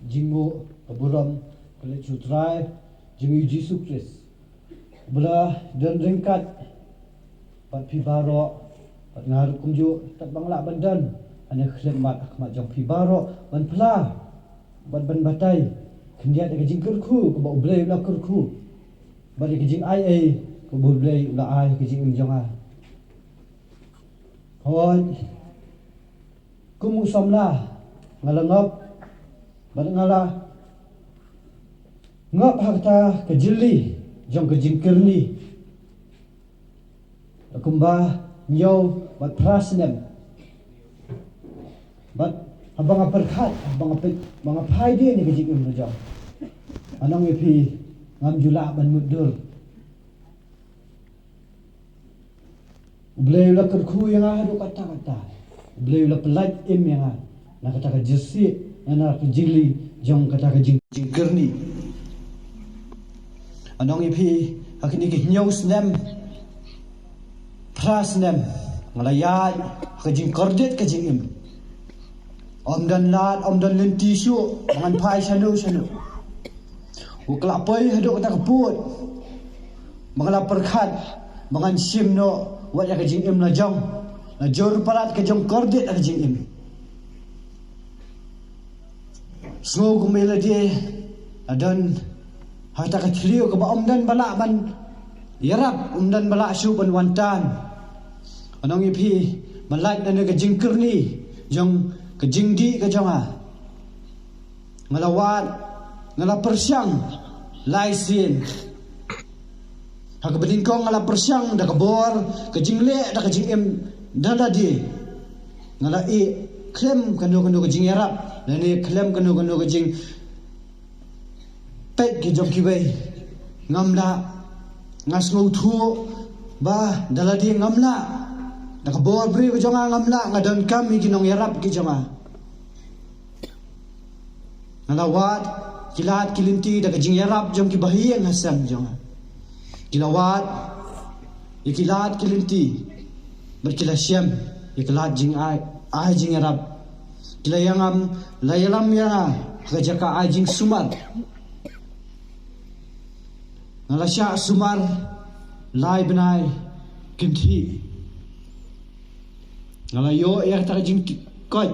jingo buram kali cutrai jingi Yesus Kristus bela dan ringkat pat pibaro pat ngaru kumju tak bangla bandan ane khlemat akmat jong pibaro ban pla ban batai kendia de jingkur khu ko ba blai la kur khu ba de jing ai ko bu blai la ai ke jing jong a hoi kumu somla ngalangop ban ngala ngop hakta ke jili jong ke jingkir ni kumba nyau bat prasnem bat abang perkhat abang pai dia ni ke jingkir jong anong ipi ngam jula ban mudur bleu la kerku yang ada kata-kata bleu la pelat im yang nak kata jersi nak jili jong kata jingkir ni anong ipi akini ke nyau snem prasnem ngalayat ke jingkordet ke jingim om dan lenti syu dengan pai sanu ukelapai haduk kata keput mengala perkhat mengan sim no wat ya ke jingim la jong la jor parat ke jong kordet ke jingim so kumela dia adan hata ka trio ka ba omdan bala ban yarap omdan bala syu ban wantan anong ipi malak na ga jingkir ni jong ka jingdi ka jonga ngalawat ngala persyang laisin hak bedingkong ngala persyang da ka bor ka jingle da ka jingem dala di ngala klem kanu ka jing yarap dan ni klem kanu ka jing pet ki jom ki bai ngamla ngas ngau thu ba daladi ngamla nak bor bri ko jonga ngamla ngadon kami ki nong yarap ki jonga ngalawat kilat kilinti dak jing yarap jom ki bahiyang hasam jonga kilawat ikilat kilinti berkilasyam ikilat jing ai jing yarap kilayangam layalam ya kajaka ai jing sumar ngalasya sumar lai benai kinti ngalayo ya ta jing koi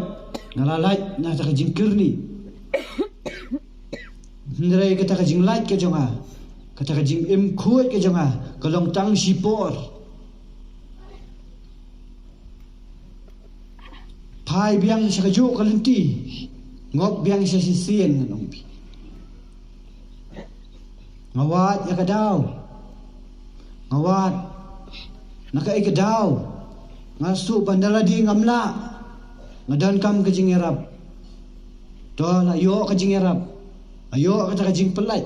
ngalalai na ta jing kirni ndrai ka ta jing lait ke jonga ka ta jing im khuat ke jonga kalong tang sipor pai biang sa kaju kalinti ngop biang sa sisien nong ngawat ya kadaw ngawat nakai kadaw ngasu bandala di ngamla ngadan kam ke jingerap to ayo ke jingerap ayo ka jing pelai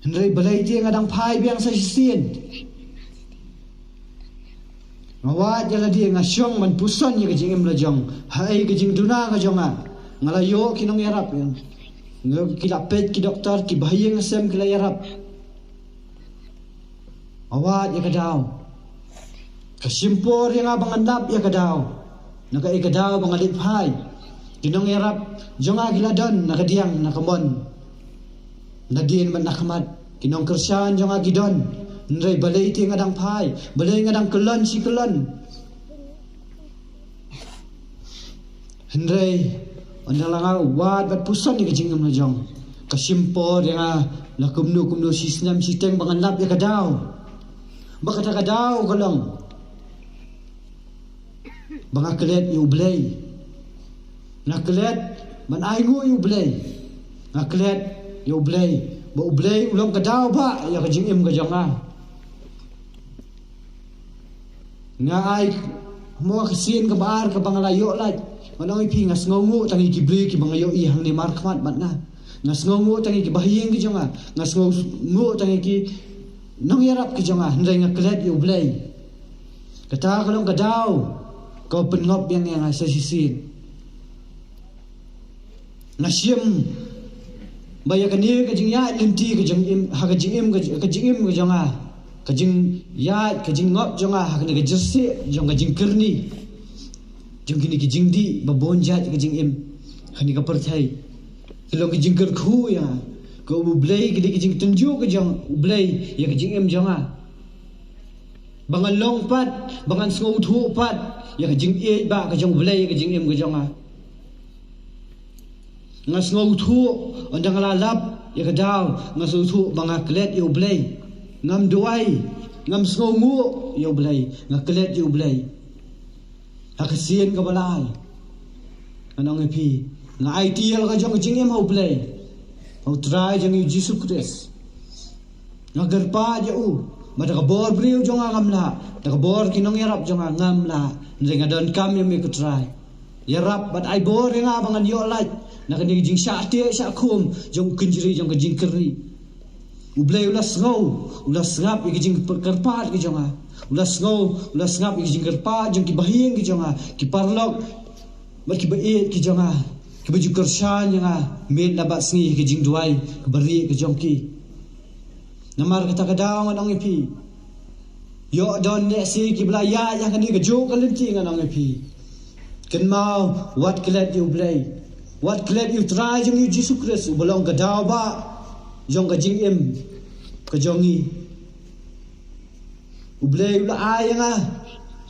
hendrai balai ti ngadang pai biang sa sisien ngawat jala di ngasyong man puson ya ke jingem lajong hai ke jing duna ka jonga ngalayo kinong yarap yang kita pet ki doktor ki bahayang sem kila yarap awat ya kadaw kasimpor yang abang andap ya kadaw naga ikadaw bangalit pai kinong yarap jonga giladon nakadiang nakamon nadien man nakamat kinong kersyan jonga gidon ndray balay ti ngadang pai balay ngadang kelon si kelon ndray andalanga wad bat pusan ni kajingam na jong kasimpo dia la kumnu sistem banganlap ya kadaw bakata kadaw kolong banga kelet yu blay na kelet man aingu yu blay na kelet yu blay ba blay ulong kadaw ba ya kajingim ka jonga nga ai mo kasin ka baar ka bangalayo lait manong ipi ngas ngongu tangi kibli ki bangayo ihang ni markmat batna ngas ngongu tangi ki bahiyeng ki jonga ngas ngongu tangi ki nong yarap ki jonga ndai ngaklet yu blay kata kalong kadaw ko penngop yang sa sisin nasyem baya kani ka jing ya linti ka jing im ha ka jing im ka jonga ka jing ya ka jing ngop jonga ha ka jersi jonga jing kirni jing kini ki jing di babonjat ka jing im khani ka percai kelong kijing kerku ya ko ublay gidi kijing tunjuk ke jong ublay ya kijing em jonga bangan long pat bangan sngau thu pat ya kijing e ba ka jong ublay ya kijing em ke jonga ngas ngau thu ondang lalap ya kadaw ngas thu banga klet ya ublay ngam duai ngam sngau ngu ya ublay ngaklet ya ublay hakasien ka balai anong epi nga ideal ka jong jing em ho play ho try jong Jesus Christ nga garpa ja u mada ka bor briu jong ngam la da ka bor kinong yarap jong ngam la ndrenga don kam yem ko try yarap but I bor nga bangan yo like na kani jing sha te sha khum jong kinjri jong jing kri u play ulas ngau ulas ngap ki jing karpa ki jong ulas ngau ulas ngap ki jing karpa jong ki bahing ki jong ki parlok mat ki bae ki jong baju kersan yang made na bat sngi ke jing duai ke beri ke jongki namar kata kadang anong epi yo don ne si ki blaya yang kan ke jo kalenti anong epi ken mau what glad you play what glad you try jong you Jesus Christ bolong ke daw ba jong ke jing em ke jongi ublay ula ayang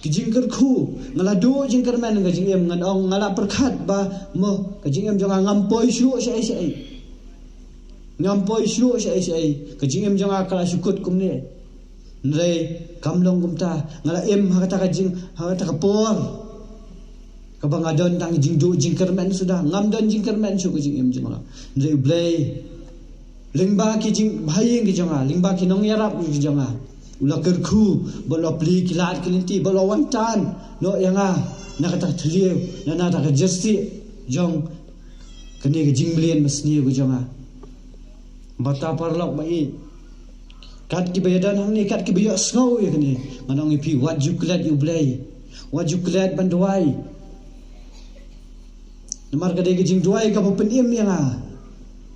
kijing kerku ngalado jing kermen ka jing em ngan ong ngala perkhat ba mo ka jing em jong ngampoi syu sai ngampoi syu sai ka jing em jong akala sukut kumne nrei kamlong kumta ngala em hakata ka jing hakata ka por ka bangadon tang jing do jing kermen sudah ngam don jing kermen syu ka jing em jong nrei blay lingba ki jing bhaying ki jong lingba ki nong yarap ki jong ula kerku bolo pli kilat kelinti bolo wantan no yanga nakata thliu na ta ka jersi jong kani ke jingblien masni go jonga bata parlok mai kat ki bayadan hang ni kat ki bayo snow ya kani manong ipi what you glad you play what you glad banduai namar ka de ke jing duai ka pen im yanga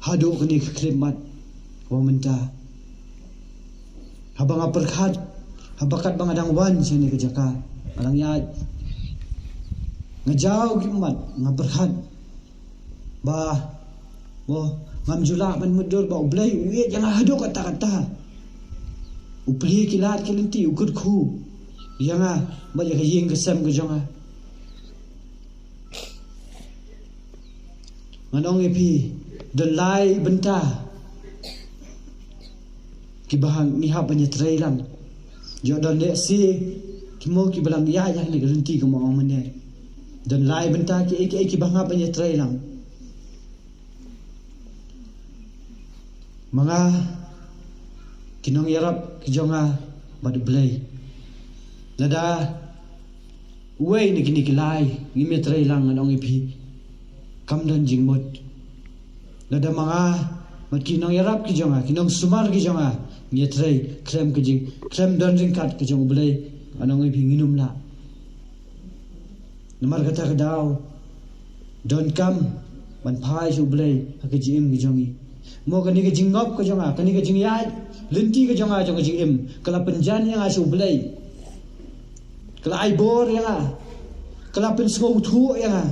hado kani kremat wa menta habang aperkhat habakat bang adang wan sini ke jaka adang ya ngajau kimat ngaperkhat ba bo ngam jula ban mudur ba ublay uye jangan hado kata-kata upli kilat kilinti ukut khu yanga ba ya yeng kesem ke jonga manong epi den lai benta ki bahang ni ha banya trailang jo don le si ki mo ki balang ya yang ni garanti ko mo mane dan lai benta ki bahang banya trailang mga kinong yarap ki jonga bad blay nada way ni kini kilai ngi me trailang anong ipi kam don jingmot nada mga mat kinong yarap ki jonga kinong sumar ki jonga ngetrai krem kejing krem don ringkat kejong blay anong ipi nginum la namar kata kedaw don kam man phai su blay hakejim kijongi mo kani kejing ngop kejonga kani kejing ya lenti kejonga jong kejing im kala penjan yang asu blay kala aibor yang kala pen sngou thu yang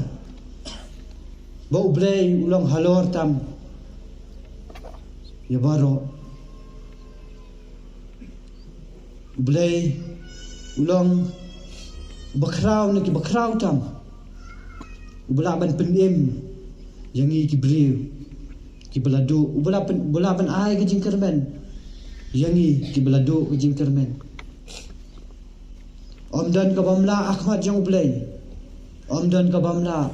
bau blay ulong halor tam ya baro blay ulong bakraw ki bakraw tam ubalaban penim yang ki briu ki beladu ubalaban ai ke jingkermen yang ki beladu ke jingkermen omdan ka bamla akhmat jong blay omdan ka bamla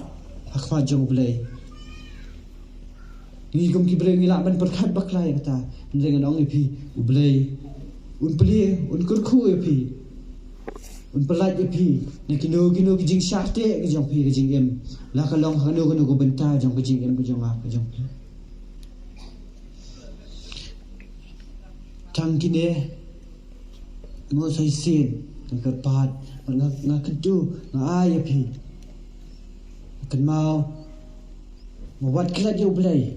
akhmat jong blay ni gum ki breng ila ban perkhat baklai kata ndengan ong ipi ublay un pli un kurku ipi un pelat ipi na kino ki jing syate ke jong pi ke jing em la kalong hanu ko benta jong ke jing em ke jong a ke jong pi tang kine mo sai sin ngker pat nga kedu nga ai ipi kan mau mo wat klat yo blay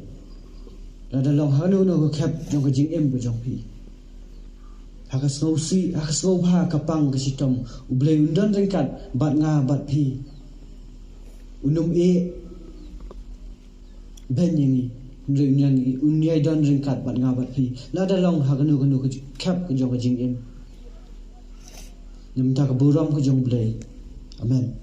ada long hanu no ko khap jong ke jing em ke jong pi hakas ngausi hakas ngau ha kapang ke sitom ublay undan ringkat bat nga bat pi unum e ben yang unyai dan ringkat bat ngabat pi la da long ha kanu kanu kap ke jong jing in nem ta ka buram ke jong blai amen